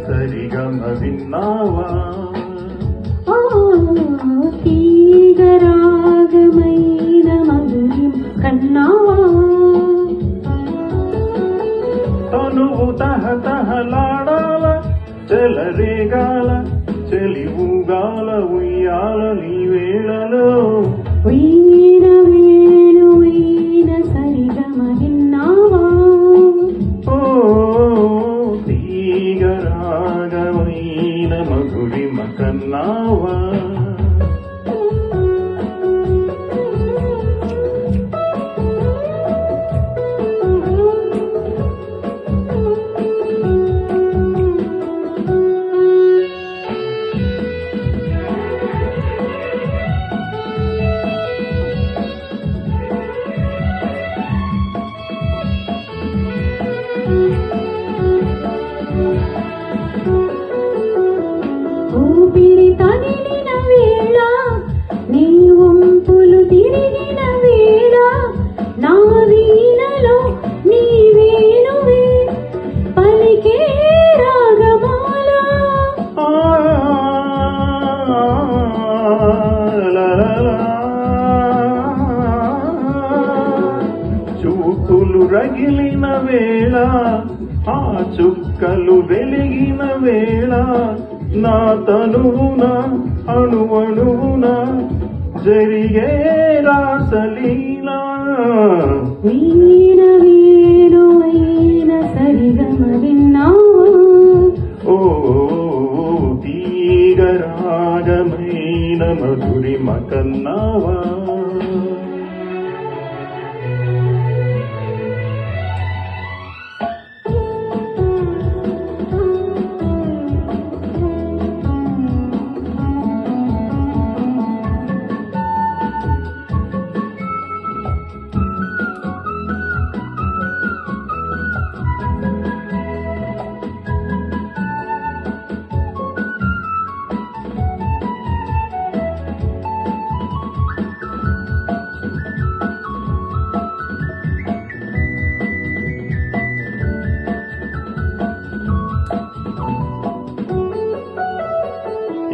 సరిగమ విన్నావా తీగరాగమైన మధురిమ కన్నావా తనువు తహతహలాడాల చెలరేగాల చెలివుగాల ఉయ్యాల నీ వేళలో వీణ వేణువైన సరిగమ విన్నావా తీగరాగమైన మధురిమ కన్నావా ఊపిరి తగిలిన వేళ నీ వంతులు తిరిగిన వేళ నా వీణలో నీ వేణువే పలికే రాగమాల చూపులు రగిలిన వేళ ఆ చుక్కలు వెలిగిన వేళ నా తనువున అణువణువున జరిగే రాసలీలా వీణ వేణువైన సరిగమ విన్నావా ఓ తీగరాగమైన మధురిమ కన్నావా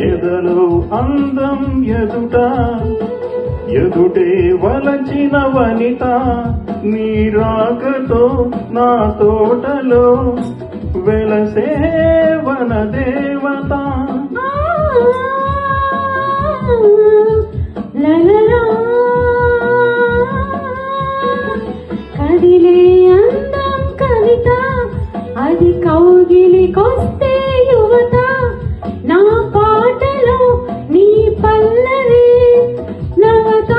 ఎదలో అందం ఎదుటే వలచిన వనిత నీ రాకతో నా తోటలో వెలసే వన దేవత కదిలే అందం కవిత అది కౌగిలికొస్తే యువత నా పాటలో నీ పల్లవి నవత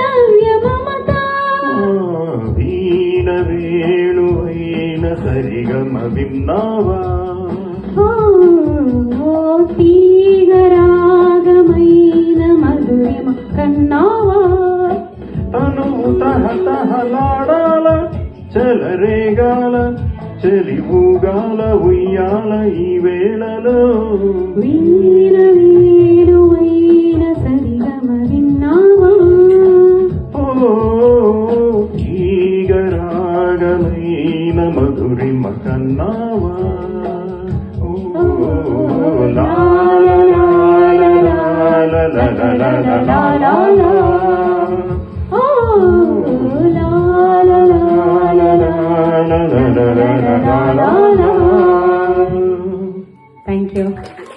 నవ్య మమత వీణ వేణువైన సరిగమ విన్నావా తీగరాగమైన మధురిమ కన్నావా తనువు తహతహలాడాల చెలరేగాల చెలివుగాల ఉయ్యాల ఈ వేళలో వీణ వేణువైన సరిగమ విన్నావా తీగరాగమైన మధురిమ కన్నావా లా లా లా లా లా లా లా లా లా లా Thank you.